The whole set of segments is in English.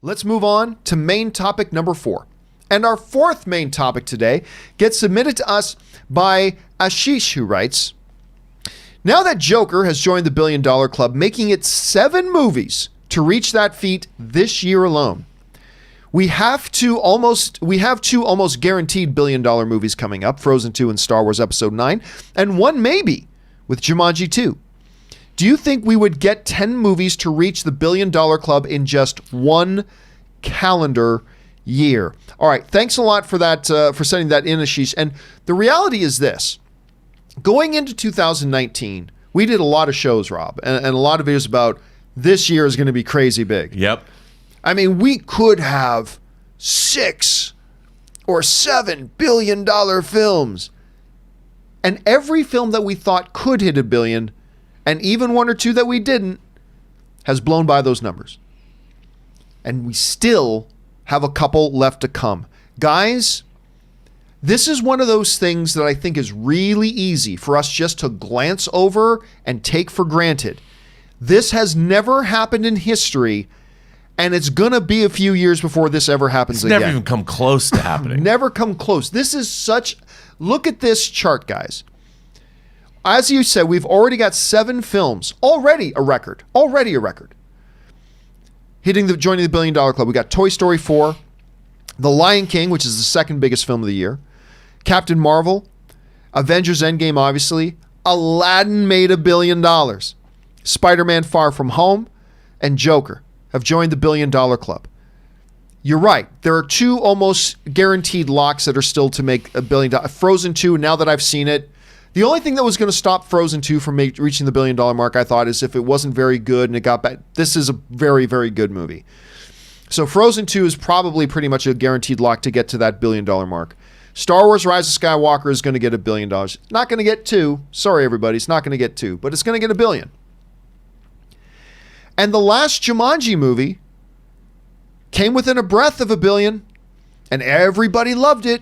Let's move on to main topic number 4. And our fourth main topic today gets submitted to us by Ashish, who writes, now that Joker has joined the $1 billion club, making it 7 movies to reach that feat this year alone, we have two almost guaranteed $1 billion movies coming up, Frozen 2 and Star Wars Episode 9, and one maybe with Jumanji 2. Do you think we would get 10 movies to reach the $1 billion club in just one calendar year? All right, thanks a lot for that, for sending that in, Ashish. And the reality is this. Going into 2019, we did a lot of shows, Rob, and a lot of videos about this year is going to be crazy big. Yep. I mean, we could have 6 or 7 billion-dollar films. And every film that we thought could hit $1 billion, and even 1 or 2 that we didn't, has blown by those numbers. And we still have a couple left to come. Guys, this is one of those things that I think is really easy for us just to glance over and take for granted. This has never happened in history, and it's going to be a few years before this ever happens again. It's never even come close to happening. Never come close. This is such... Look at this chart, guys. As you said, we've already got 7 films. Already a record. Joining the $1 billion club. We got Toy Story 4, The Lion King, which is the second biggest film of the year, Captain Marvel, Avengers Endgame, obviously, Aladdin made $1 billion, Spider-Man Far From Home, and Joker have joined the $1 billion club. You're right. There are 2 almost guaranteed locks that are still to make $1 billion. Frozen 2, now that I've seen it, the only thing that was going to stop Frozen 2 from reaching the $1 billion mark, I thought, is if it wasn't very good and it got bad. This is a very, very good movie. So Frozen 2 is probably pretty much a guaranteed lock to get to that $1 billion mark. Star Wars Rise of Skywalker is going to get $1 billion. Not going to get 2. Sorry, everybody. It's not going to get 2, but it's going to get $1 billion. And the last Jumanji movie came within a breath of $1 billion, and everybody loved it.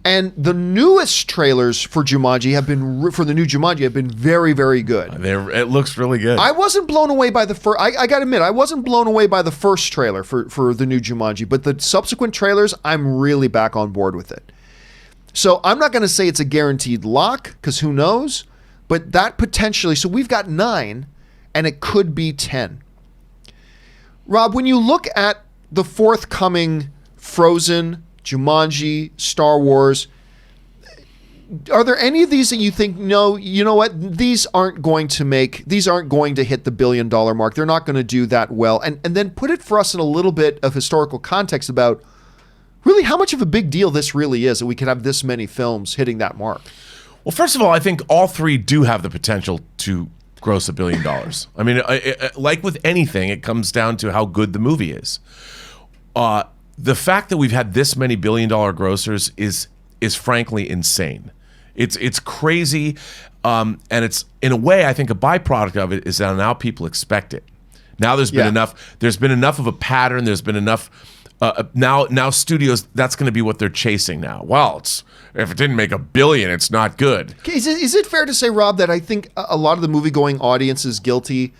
And the newest trailers for Jumanji for the new Jumanji have been very, very good. It looks really good. I wasn't blown away by the first. I got to admit, I wasn't blown away by the first trailer for the new Jumanji, but the subsequent trailers, I'm really back on board with it. So I'm not going to say it's a guaranteed lock, because who knows? But that potentially. So we've got 9, and it could be 10. Rob, when you look at the forthcoming Frozen, Jumanji, Star Wars, are there any of these that you think, no, you know what, these aren't going to hit the $1 billion mark. They're not going to do that well. And then put it for us in a little bit of historical context about really how much of a big deal this really is that we could have this many films hitting that mark. Well, first of all, I think all 3 do have the potential to gross $1 billion. I mean, like with anything, it comes down to how good the movie is. The fact that we've had this many $1 billion grossers is frankly insane. It's crazy, and it's, in a way, I think a byproduct of it is that now people expect it. Now there's been enough. There's been enough of a pattern. There's been enough. Now studios, that's going to be what they're chasing now. Well, if it didn't make $1 billion, it's not good. Okay, is it fair to say, Rob, that I think a lot of the movie-going audience is guilty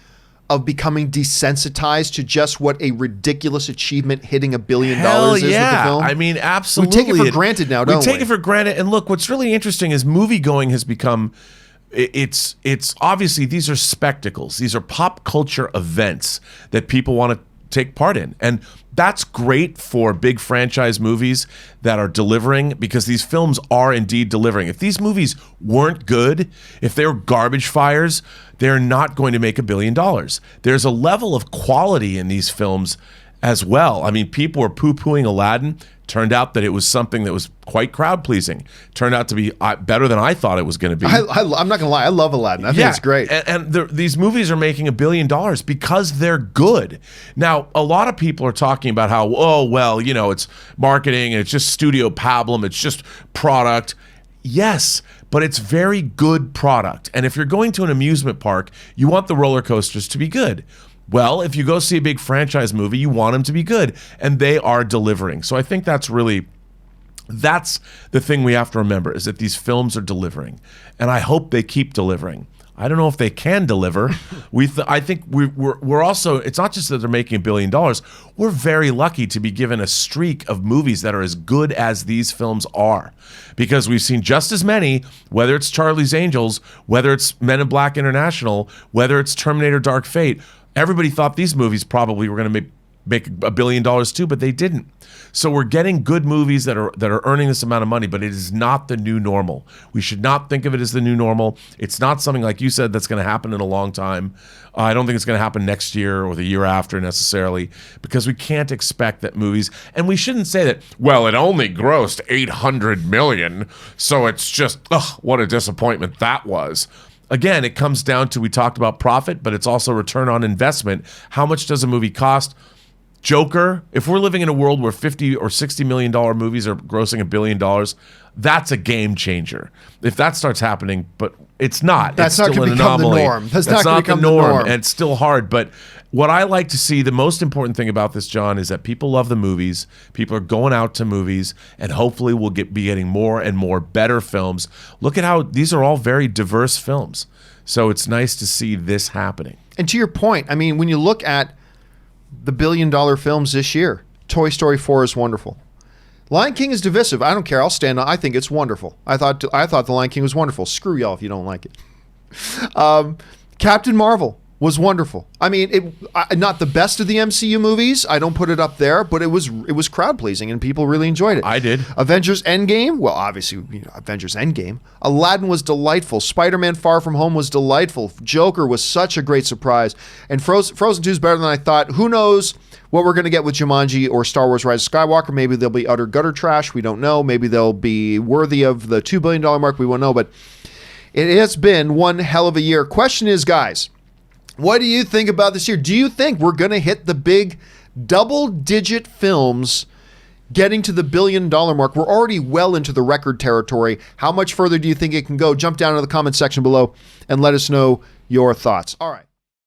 of becoming desensitized to just what a ridiculous achievement hitting $1 billion is with the film? I mean, absolutely. We take it for granted now, don't we? We take it for granted. And look, what's really interesting is movie-going has become... It's obviously, these are spectacles. These are pop culture events that people want to take part in. And that's great for big franchise movies that are delivering, because these films are indeed delivering. If these movies weren't good, if they were garbage fires, they're not going to make $1 billion. There's a level of quality in these films as well. I mean, people were poo-pooing Aladdin. Turned out that it was something that was quite crowd-pleasing. Turned out to be better than I thought it was going to be. I'm not going to lie. I love Aladdin. I think it's great. And these movies are making $1 billion because they're good. Now, a lot of people are talking about how, oh, well, you know, it's marketing and it's just studio pablum. It's just product. Yes, but it's very good product. And if you're going to an amusement park, you want the roller coasters to be good. Well, if you go see a big franchise movie, you want them to be good, and they are delivering. So I think that's the thing we have to remember, is that these films are delivering, and I hope they keep delivering. I don't know if they can deliver. I think we're also, it's not just that they're making $1 billion. We're very lucky to be given a streak of movies that are as good as these films are, because we've seen just as many, whether it's Charlie's Angels, whether it's Men in Black International, whether it's Terminator Dark Fate. Everybody thought these movies probably were going to make $1 billion too, but they didn't. So we're getting good movies that are earning this amount of money, but it is not the new normal. We should not think of it as the new normal. It's not something, like you said, that's going to happen in a long time. I don't think it's going to happen next year or the year after necessarily, because we can't expect that movies, and we shouldn't say that, well, it only grossed $800 million, so it's just, what a disappointment that was. Again, it comes down to, we talked about profit, but it's also return on investment. How much does a movie cost? Joker, if we're living in a world where $50 or $60 million movies are grossing $1 billion, that's a game changer. If that starts happening, but it's not. That's it's not still going to an become the anomaly. norm. That's not not going to become the norm. And it's still hard. But what I like to see, the most important thing about this, John, is that people love the movies. People are going out to movies, and hopefully we'll be getting more and more better films. Look at how these are all very diverse films. So it's nice to see this happening. And to your point, I mean, when you look at the $1 billion films this year, Toy Story 4 is wonderful. Lion King is divisive. I don't care. I'll stand on. I think it's wonderful. I thought the Lion King was wonderful. Screw y'all if you don't like it. Captain Marvel was wonderful. I mean, not the best of the MCU movies. I don't put it up there, but it was crowd pleasing and people really enjoyed it. I did. Avengers Endgame. Well, obviously, Avengers Endgame. Aladdin was delightful. Spider-Man: Far From Home was delightful. Joker was such a great surprise. And Frozen 2 is better than I thought. Who knows what we're going to get with Jumanji or Star Wars: Rise of Skywalker? Maybe they'll be utter gutter trash. We don't know. Maybe they'll be worthy of the $2 billion mark. We won't know. But it has been one hell of a year. Question is, guys, what do you think about this year? Do you think we're going to hit the big double-digit films getting to the $1 billion mark? We're already well into the record territory. How much further do you think it can go? Jump down to the comment section below and let us know your thoughts. All right.